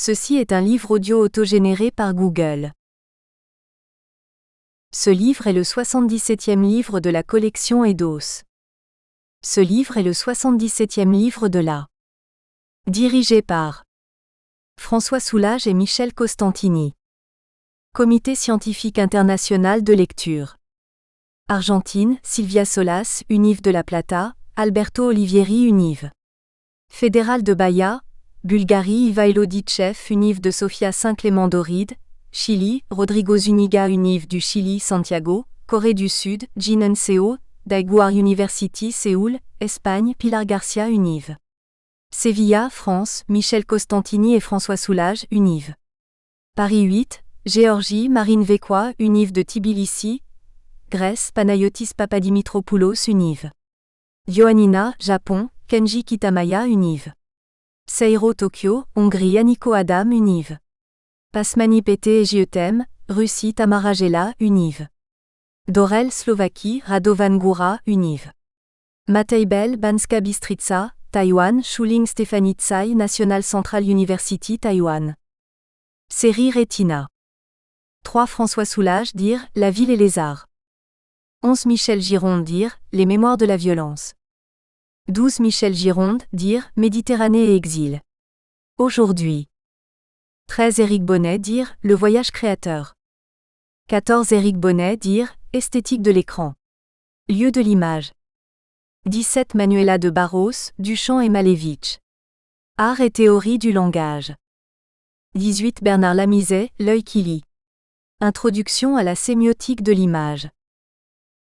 Ceci est un livre audio autogénéré par Google. Ce livre est le 77e livre de la collection Eidos. Ce livre est le 77e livre de la. Dirigé par François Soulages et Michel Costantini. Comité scientifique international de lecture. Argentine, Silvia Solas, Univ de la Plata, Alberto Olivieri, Univ. Fédéral de Bahia, Bulgarie, Ivailo Ditchev, Univ de Sofia Saint-Clément d'Oride, Chili, Rodrigo Zuniga, Univ du Chili, Santiago, Corée du Sud, Jinan Seo, Daeguar University, Séoul, Espagne, Pilar Garcia, Univ. Sévilla, France, Michel Costantini et François Soulages, Univ. Paris 8, Géorgie, Marine Vekwa, Univ de Tbilissi, Grèce, Panayotis Papadimitropulos, Univ. Ioannina, Japon, Kenji Kitamaya, Univ. Seiro, Tokyo, Hongrie, Aniko Adam, Univ. Pasmani Pété et Jietem, Russie, Tamara Gela, Univ. Dorel, Slovaquie, Radovan Goura, Univ. Matej Bell, Banska Bystrica, Taïwan, Shuling Stéphanie Tsai, National Central University, Taïwan. Série Retina. 3 François Soulages, dire La ville et les arts. 11 Michel Gironde, dire Les mémoires de la violence. 12 Michel Gironde, dire Méditerranée et exil. Aujourd'hui. 13 Éric Bonnet, dire Le voyage créateur. 14 Éric Bonnet, dire Esthétique de l'écran. Lieu de l'image. 17 Manuela de Barros, Duchamp et Malevich. Art et théorie du langage. 18 Bernard Lamizet, L'œil qui lit. Introduction à la sémiotique de l'image.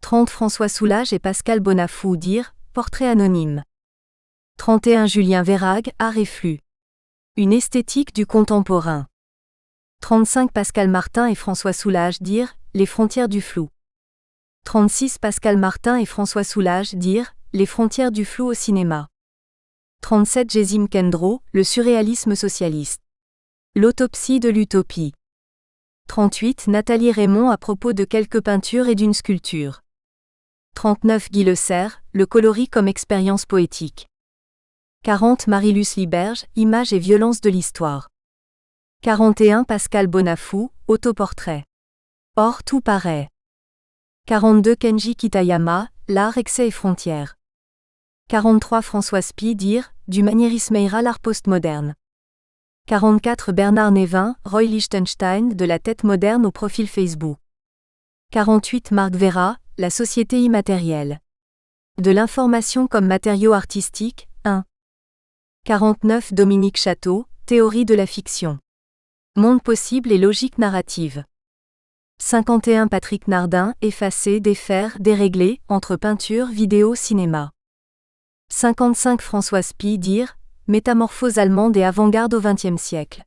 30 François Soulages et Pascal Bonafou, dire Portrait anonyme. 31 Julien Verhaeghe, Art et flux. Une esthétique du contemporain. 35 Pascal Martin et François Soulages, dire Les frontières du flou. 36 Pascal Martin et François Soulages, dire Les frontières du flou au cinéma. 37 Gésim Kendro, Le surréalisme socialiste. L'autopsie de l'utopie. 38 Nathalie Raymond à propos de quelques peintures et d'une sculpture. 39 Guy Le Serre, Le coloris comme expérience poétique. 40 Marie-Luce Liberge, Images et violence de l'histoire. 41 Pascal Bonafou, Autoportrait. Or tout paraît. 42 Kenji Kitayama, L'art, excès et frontières. 43 François Spie, dire Du maniérisme à l'art postmoderne. 44 Bernard Névin, Roy Lichtenstein, De la tête moderne au profil Facebook. 48 Marc Vera, La société immatérielle. De l'information comme matériau artistique, 1. 49 Dominique Château, Théorie de la fiction. Monde possible et logique narrative. 51 Patrick Nardin, Effacer, défaire, dérégler, entre peinture, vidéo, cinéma. 55 François Spie, dire Métamorphose allemande et avant-garde au XXe siècle.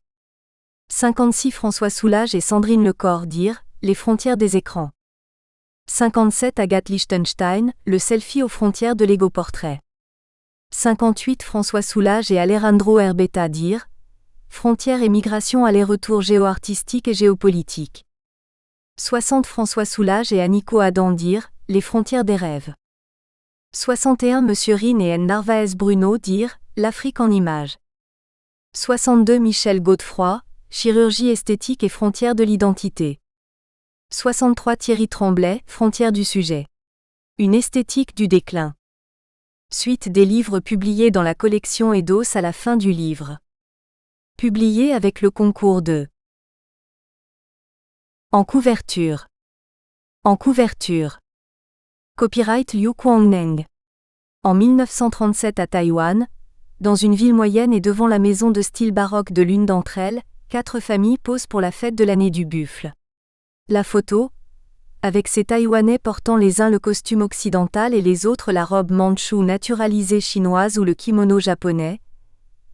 56 François Soulages et Sandrine Lecor, dire Les frontières des écrans. 57 Agathe Lichtenstein, Le selfie aux frontières de l'égo-portrait. 58 François Soulages et Alejandro Herbeta, dire Frontières et migration, aller-retour géo-artistique et géopolitique. 60 François Soulages et Aniko Adam, dire Les frontières des rêves. 61 Monsieur Rin et N. Narvaez Bruno, dire L'Afrique en images. 62 Michel Godefroy, Chirurgie esthétique et frontières de l'identité. 63 Thierry Tremblay, Frontières du sujet. Une esthétique du déclin. Suite des livres publiés dans la collection Eidos à la fin du livre. Publié avec le concours de. En couverture. En couverture. Copyright Liu Kuang-Neng. En 1937 à Taïwan, dans une ville moyenne et devant la maison de style baroque de l'une d'entre elles, 4 familles posent pour la fête de l'année du buffle. La photo, avec ces Taïwanais portant les uns le costume occidental et les autres la robe mandchoue naturalisée chinoise ou le kimono japonais,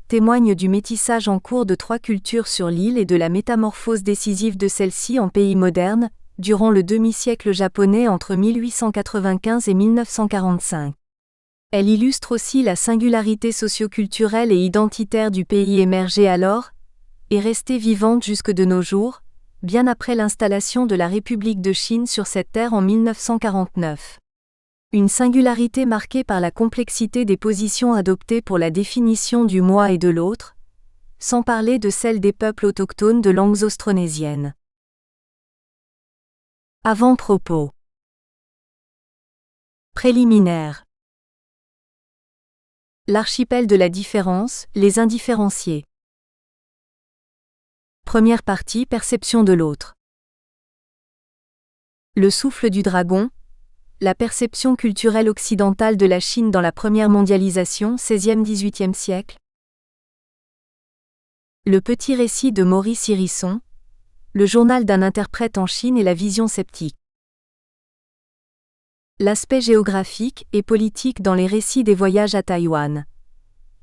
témoigne du métissage en cours de 3 cultures sur l'île et de la métamorphose décisive de celle-ci en pays moderne, durant le demi-siècle japonais entre 1895 et 1945. Elle illustre aussi la singularité socio-culturelle et identitaire du pays émergé alors, et resté vivante jusque de nos jours, bien après l'installation de la République de Chine sur cette terre en 1949. Une singularité marquée par la complexité des positions adoptées pour la définition du moi et de l'autre, sans parler de celle des peuples autochtones de langues austronésiennes. Avant-propos. Préliminaire. L'archipel de la différence, les indifférenciés. Première partie, perception de l'autre. Le souffle du dragon. La perception culturelle occidentale de la Chine dans la première mondialisation, 16e-18e siècle. Le petit récit de Maurice Hérisson. Le journal d'un interprète en Chine et la vision sceptique. L'aspect géographique et politique dans les récits des voyages à Taïwan.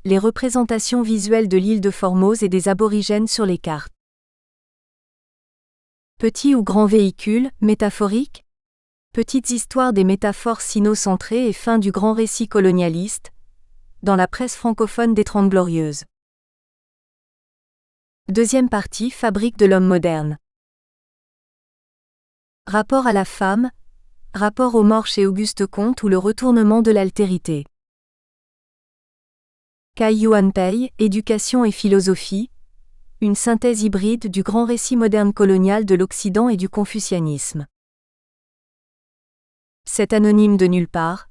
Les représentations visuelles de l'île de Formose et des aborigènes sur les cartes. Petit ou grand véhicule, métaphorique. Petites histoires des métaphores sino-centrées et fin du grand récit colonialiste. Dans la presse francophone des Trente Glorieuses. Deuxième partie, fabrique de l'homme moderne. Rapport à la femme. Rapport aux morts chez Auguste Comte ou le retournement de l'altérité. Cai Yuan Pei, Éducation et philosophie. Une synthèse hybride du grand récit moderne colonial de l'Occident et du confucianisme. Cet anonyme de nulle part.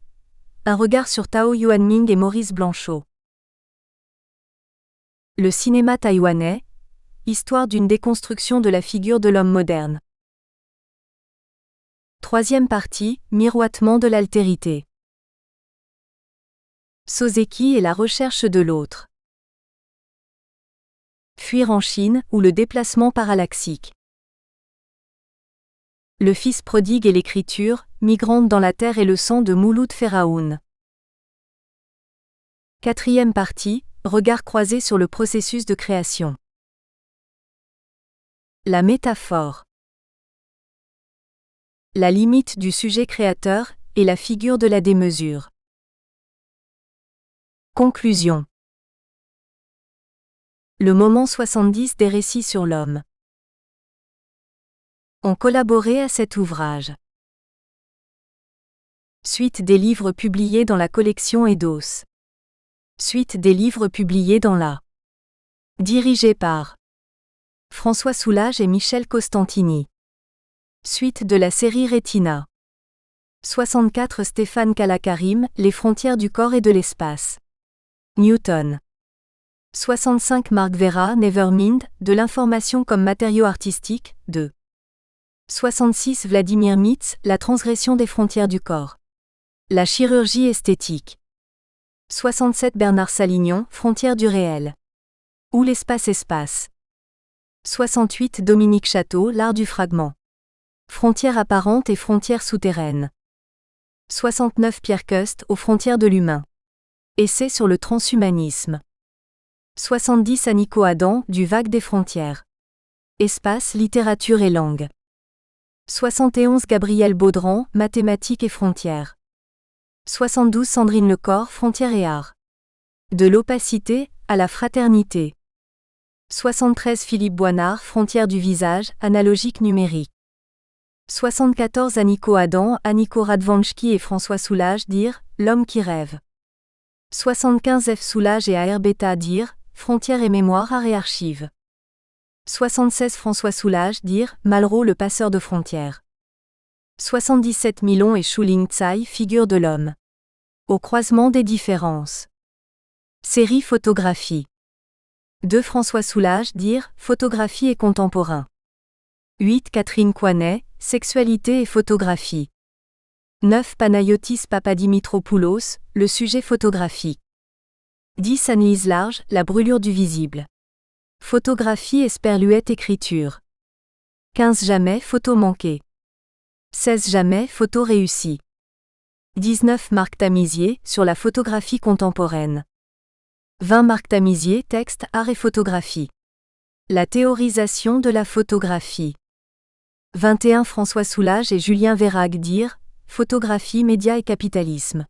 Un regard sur Tao Yuanming et Maurice Blanchot. Le cinéma taïwanais. Histoire d'une déconstruction de la figure de l'homme moderne. Troisième partie, miroitement de l'altérité. Soseki et la recherche de l'autre. Fuir en Chine ou le déplacement parallaxique. Le fils prodigue et l'écriture, migrante dans la terre et le sang de Mouloud Pharaoun. Quatrième partie, regard croisé sur le processus de création. La métaphore. La limite du sujet créateur et la figure de la démesure. Conclusion. Le moment 70 des récits sur l'homme. Ont collaboré à cet ouvrage. Suite des livres publiés dans la collection Eidos. Suite des livres publiés dans la. Dirigé par François Soulage et Michel Costantini. Suite de la série Retina. 64 Stéphane Kalakarim, Les frontières du corps et de l'espace. Newton. 65 Marc Vera, Nevermind, de l'information comme matériau artistique, 2. 66 Vladimir Mitz, La transgression des frontières du corps. La chirurgie esthétique. 67 Bernard Salignon, Frontières du réel. Ou l'espace-espace. 68 Dominique Château, L'art du fragment. Frontières apparentes et frontières souterraines. 69 Pierre Cust, Aux frontières de l'humain. Essai sur le transhumanisme. 70 Annico Adam, Du vague des frontières. Espace, littérature et langue. 71 Gabriel Baudran, Mathématiques et frontières. 72 Sandrine Lecor, Frontières et art. De l'opacité à la fraternité. 73 Philippe Boinard, Frontières du visage, analogique numérique. 74 Annico Adam, Annico Radvanski et François Soulage, Dire, L'homme qui rêve. 75 F Soulage et AR Beta, Dire, Frontières et mémoire, art et archives. 76 François Soulage, Dire, Malraux le passeur de frontières. 77 Milon et Shuling Tsai, Figure de l'homme. Au croisement des différences. Série photographie. 2 François Soulage, Dire, Photographie et contemporain. 8 Catherine Coinet, Sexualité et photographie. 9 Panayotis Papadimitropoulos, Le sujet photographique. 10 Annelise Large, La brûlure du visible. Photographie et sperluette écriture. 15 Jamais, photo manquée. 16 Jamais, photo réussie. 19 Marc Tamisier, Sur la photographie contemporaine. 20 Marc Tamisier, Texte, art et photographie. La théorisation de la photographie. 21 François Soulage et Julien Vérague, Dire, Photographie, médias et capitalisme.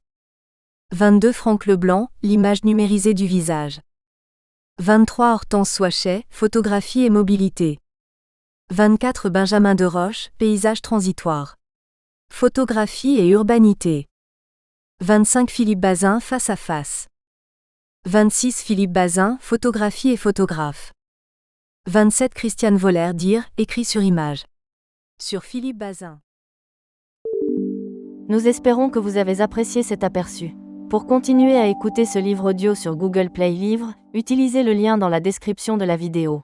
22 Franck Leblanc, L'image numérisée du visage. 23 Hortense Soichet, Photographie et mobilité. 24 Benjamin Deroche, Paysage transitoire. Photographie et urbanité. 25 Philippe Bazin, Face à face. 26 Philippe Bazin, photographie et photographe. 27 Christiane Voller, dire, écrit sur image. Sur Philippe Bazin. Nous espérons que vous avez apprécié cet aperçu. Pour continuer à écouter ce livre audio sur Google Play Livres, utilisez le lien dans la description de la vidéo.